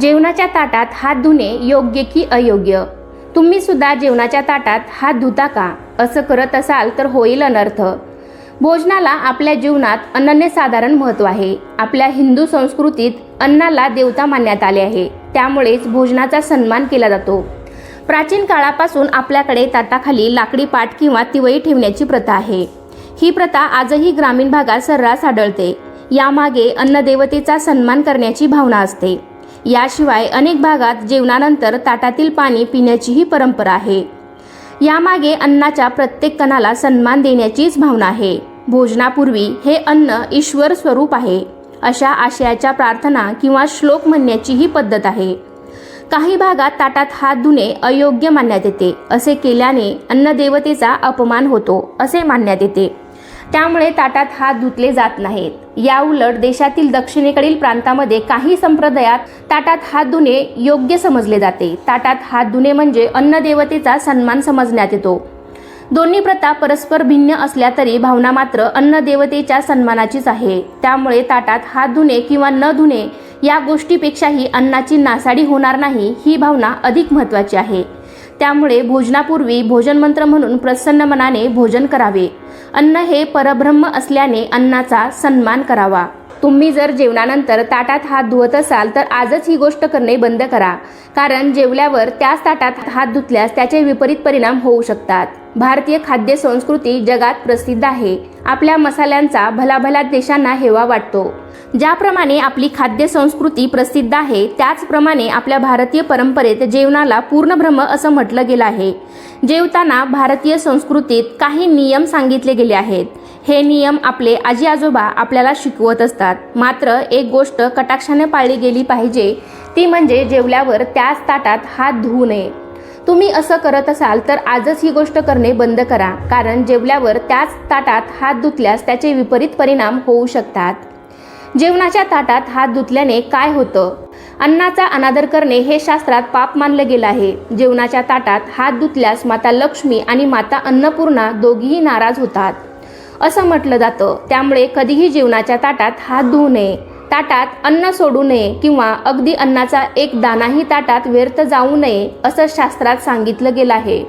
जेवणाच्या ताटात हात धुणे योग्य की अयोग्य? तुम्ही सुद्धा जेवणाच्या ताटात हात धुता का? असं करत असाल तर होईल अनर्थ. भोजनाला आपल्या जीवनात अनन्यसाधारण महत्त्व आहे. आपल्या हिंदू संस्कृतीत अन्नाला देवता मानण्यात आले आहे. त्यामुळेच भोजनाचा सन्मान केला जातो. प्राचीन काळापासून आपल्याकडे ताटाखाली लाकडी पाट किंवा तिवई ठेवण्याची प्रथा आहे. ही प्रथा आजही ग्रामीण भागात सर्रास आढळते. यामागे अन्नदेवतेचा सन्मान करण्याची भावना असते. याशिवाय अनेक भागात जेवणानंतर ताटातील पाणी पिण्याचीही परंपरा आहे. यामागे अन्नाच्या प्रत्येक कणाला सन्मान देण्याचीच भावना आहे. भोजनापूर्वी हे अन्न ईश्वर स्वरूप आहे अशा आशयाच्या प्रार्थना किंवा श्लोक म्हणण्याची ही पद्धत आहे. काही भागात ताटात हात धुणे अयोग्य मानण्यात येते. असे केल्याने अन्नदेवतेचा अपमान होतो असे मानण्यात येते. त्यामुळे ताटात हात धुतले जात नाहीत. याउलट देशातील दक्षिणेकडील प्रांतामध्ये काही संप्रदायात ताटात हात धुणे योग्य समजले जाते. ताटात हात धुणे म्हणजे अन्नदेवतेचा सन्मान समजण्यात येतो. दोन्ही प्रथा परस्पर भिन्न असल्या तरी भावना मात्र अन्नदेवतेच्या सन्मानाचीच आहे. त्यामुळे ताटात हात धुणे किंवा न धुणे या गोष्टीपेक्षाही अन्नाची नासाडी होणार नाही ही भावना अधिक महत्त्वाची आहे. त्यामुळे भोजनापूर्वी भोजनमंत्र म्हणून प्रसन्न मनाने भोजन करावे. अन्न हे परब्रह्म असल्याने अन्नाचा सन्मान करावा. तुम्ही जर जेवणानंतर ताटात हात धुवत असाल तर आजच ही गोष्ट करणे बंद करा. कारण जेवल्यावर त्याच ताटात हात धुतल्यास त्याचे विपरीत परिणाम होऊ शकतात. भारतीय खाद्य संस्कृती जगात प्रसिद्ध आहे. आपल्या मसाल्यांचा भल्याभल्या देशांना हेवा वाटतो. ज्याप्रमाणे आपली खाद्य संस्कृती प्रसिद्ध आहे त्याचप्रमाणे आपल्या भारतीय परंपरेत जेवणाला पूर्ण ब्रह्म असं म्हटलं गेलं आहे. जेवताना भारतीय संस्कृतीत काही नियम सांगितले गेले आहेत. हे नियम आपले आजी आजोबा आपल्याला शिकवत असतात. मात्र एक गोष्ट कटाक्षाने पाळली गेली पाहिजे ती म्हणजे जेवल्यावर त्याच ताटात हात धुवू नये. तुम्ही असं करत असाल तर आजच ही गोष्ट करणे बंद करा. कारण जेवल्यावर त्याच ताटात हात धुतल्यास त्याचे विपरीत परिणाम होऊ शकतात. जेवणाच्या ताटात हात धुतल्याने काय होतं? अन्नाचा अनादर करणे हे शास्त्रात पाप मानलं गेलं आहे. जेवणाच्या ताटात हात धुतल्यास माता लक्ष्मी आणि माता अन्नपूर्णा दोघीही नाराज होतात असं म्हटलं जातं. त्यामुळे कधीही जेवणाच्या ताटात हात धुवू नये. ताटात अन्न सोडू नये किंवा अगदी अन्नाचा एक दाणाही ताटात व्यर्थ जाऊ नये असं शास्त्रात सांगितलं गेलं आहे.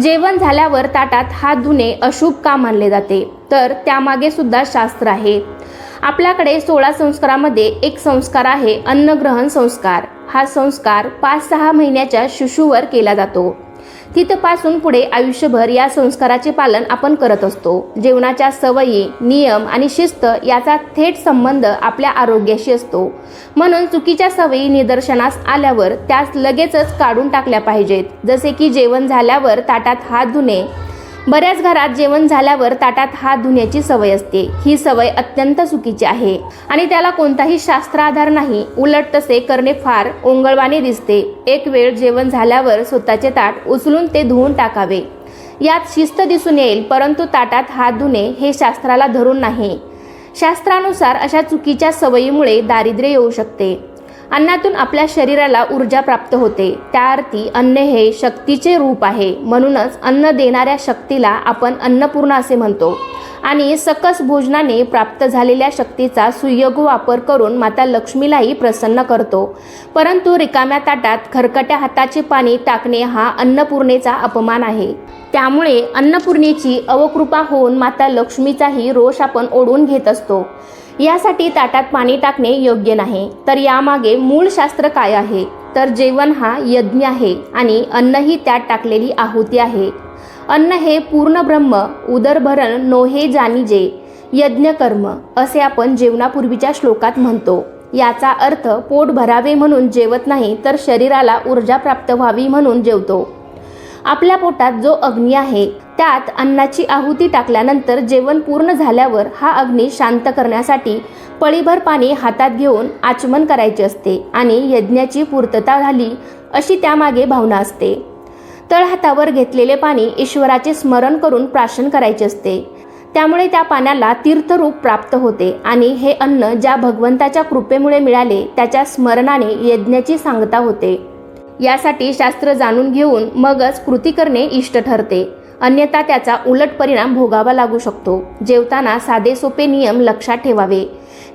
जेवण झाल्यावर ताटात हात धुणे अशुभ का मानले जाते? तर त्यामागे सुद्धा शास्त्र आहे. आपल्याकडे 16 संस्कारामध्ये एक संस्कार आहे अन्नग्रहण संस्कार. हा संस्कार 5-6 महिन्याच्या शिशुवर केला जातो. तिथपासून पुढे आयुष्यभर या संस्काराचे पालन आपण करत असतो. जेवणाच्या सवयी, नियम आणि शिस्त याचा थेट संबंध आपल्या आरोग्याशी असतो. म्हणून चुकीच्या सवयी निदर्शनास आल्यावर त्यास लगेचच काढून टाकल्या पाहिजेत. जसे की जेवण झाल्यावर ताटात हात धुणे. बऱ्याच घरात जेवण झाल्यावर ताटात हात धुण्याची सवय असते. ही सवय अत्यंत चुकीची आहे आणि त्याला कोणताही शास्त्र आधार नाही. उलट तसे करणे फार ओंगळवाणे दिसते. एक वेळ जेवण झाल्यावर स्वतःचे ताट उचलून ते धुवून टाकावे. यात शिस्त दिसून येईल. परंतु ताटात हात धुणे हे शास्त्राला धरून नाही. शास्त्रानुसार अशा चुकीच्या सवयीमुळे दारिद्र्य येऊ शकते. अन्नातून आपल्या शरीराला ऊर्जा प्राप्त होते. त्या अर्थी अन्न हे शक्तीचे रूप आहे. म्हणूनच अन्न देणाऱ्या शक्तीला आपण अन्नपूर्णा असे म्हणतो. आणि सकस भोजनाने प्राप्त झालेल्या शक्तीचा सुयोग्य वापर करून माता लक्ष्मीलाही प्रसन्न करतो. परंतु रिकाम्या ताटात खरकट्या हाताचे पाणी टाकणे हा अन्नपूर्णेचा अपमान आहे. त्यामुळे अन्नपूर्णेची अवकृपा होऊन माता लक्ष्मीचाही रोष आपण ओढून घेत असतो. यासाठी ताटात पाणी टाकणे योग्य नाही. तर यामागे मूळ शास्त्र काय आहे? तर जेवण हा यज्ञ आहे आणि अन्न ही त्यात टाकलेली आहुती आहे. अन्न हे पूर्ण ब्रह्म. उदरभरण नोहे जाणीजे यज्ञ कर्म असे आपण जेवणापूर्वीच्या श्लोकात म्हणतो. याचा अर्थ पोट भरावे म्हणून जेवत नाही तर शरीराला ऊर्जा प्राप्त व्हावी म्हणून जेवतो. आपल्या पोटात जो अग्नी आहे त्यात अन्नाची आहुती टाकल्यानंतर जेवण पूर्ण झाल्यावर हा अग्नी शांत करण्यासाठी पळीभर पाणी हातात घेऊन आचमन करायचे असते आणि यज्ञाची पूर्तता झाली अशी त्यामागे भावना असते. तळहातावर घेतलेले पाणी ईश्वराचे स्मरण करून प्राशन करायचे असते. त्यामुळे त्या पाण्याला तीर्थरूप प्राप्त होते आणि हे अन्न ज्या भगवंताच्या कृपेमुळे मिळाले त्याच्या स्मरणाने यज्ञाची सांगता होते. यासाठी शास्त्र जाणून घेऊन मगच कृती करणे इष्ट ठरते. अन्यथा त्याचा उलट परिणाम भोगावा लागू शकतो. जेवताना साधे सोपे नियम लक्षात ठेवावे.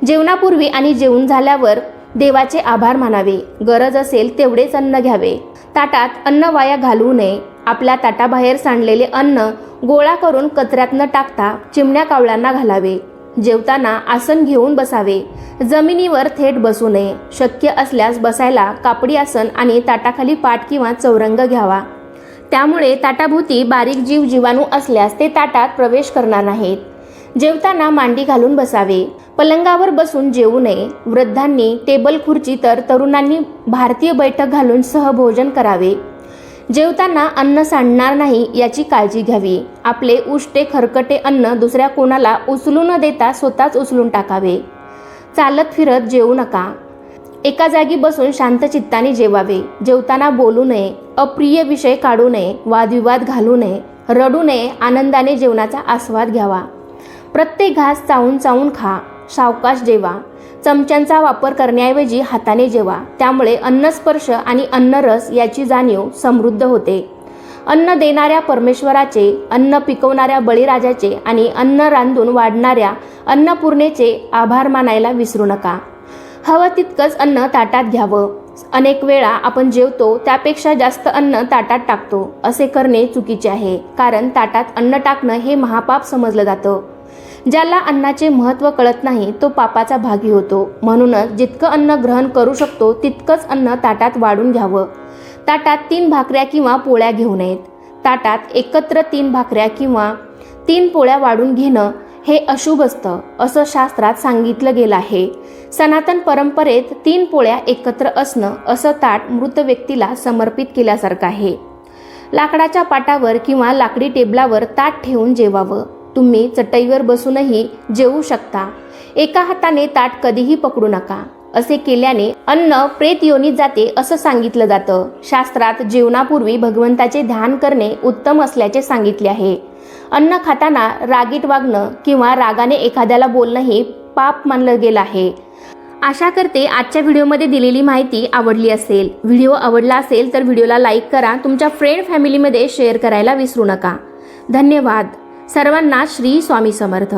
जेवणापूर्वी आणि जेवून झाल्यावर देवाचे आभार मानावे, गरज असेल तेवढेच अन्न घ्यावे, ताटात अन्न वाया घालवू नये, आपल्या ताटाबाहेर सांडलेले अन्न गोळा करून कचऱ्यात न टाकता चिमण्या कावळ्यांना घालावे, जेवताना आसन घेऊन बसावे, जमिनीवर थेट बसू नये, शक्य असल्यास बसायला कापडी आसन आणि ताटाखाली पाट किंवा चौरंग घ्यावा, त्यामुळे ताटाभोवती बारीक जीवाणू असल्यास ते ताटात प्रवेश करणार नाहीत, जेवताना मांडी घालून बसावे, पलंगावर बसून जेवू नये, वृद्धांनी टेबल खुर्ची तर तरुणांनी भारतीय बैठक घालून सहभोजन करावे, जेवताना अन्न सांडणार नाही याची काळजी घ्यावी, आपले उष्टे खरकटे अन्न दुसऱ्या कोणाला उचलू न देता स्वतःच उचलून टाकावे, चालत फिरत जेवू नका, एका जागी बसून शांत चित्ताने जेवावे, जेवताना बोलू नये, अप्रिय विषय काढू नये, वादविवाद घालू नये, रडू नये, आनंदाने जेवणाचा आस्वाद घ्यावा, प्रत्येक घास चावून चावून खा, सावकाश जेवा, चमच्यांचा वापर करण्याऐवजी हाताने जेवा, त्यामुळे अन्नस्पर्श आणि अन्नरस याची जाणीव समृद्ध होते, अन्न देणाऱ्या परमेश्वराचे, अन्न पिकवणाऱ्या बळीराजाचे आणि अन्न रांधून वाढणाऱ्या अन्नपूर्णेचे आभार मानायला विसरू नका, हवं तितकंच अन्न ताटात घ्यावं, अनेक वेळा आपण जेवतो त्यापेक्षा जास्त अन्न ताटात टाकतो, असे करणे चुकीचे आहे, कारण ताटात अन्न टाकणं हे महापाप समजलं जातं, ज्याला अन्नाचे महत्त्व कळत नाही तो पापाचा भागी होतो, म्हणूनच जितकं अन्न ग्रहण करू शकतो तितकंच अन्न ताटात वाढून घ्यावं, ताटात 3 भाकऱ्या किंवा पोळ्या घेऊ नयेत, ताटात एकत्र 3 भाकऱ्या किंवा 3 पोळ्या वाढून घेणं हे अशुभ असतं असं शास्त्रात सांगितलं गेलं आहे, सनातन परंपरेत 3 पोळ्या एकत्र असणं असं ताट मृत व्यक्तीला समर्पित केल्यासारखं आहे, लाकडाच्या पाटावर किंवा लाकडी टेबलावर ताट ठेवून जेवावं, तुम्ही चटईवर बसूनही जेवू शकता, एका हाताने ताट कधीही पकडू नका, असे केल्याने अन्न प्रेत योनीत जाते असं सांगितलं जातं, शास्त्रात जेवणापूर्वी भगवंताचे ध्यान करणे उत्तम असल्याचे सांगितले आहे, अन्न खाताना रागीट वागणं किंवा रागाने एखाद्याला बोलणं हे पाप मानलं गेलं आहे। आशा करते आजच्या व्हिडिओमध्ये दिलेली माहिती आवडली असेल, व्हिडिओ आवडला असेल तर व्हिडिओला लाईक करा, तुमच्या फ्रेंड फॅमिलीमध्ये शेअर करायला विसरू नका। धन्यवाद। सर्वांना श्री स्वामी समर्थ।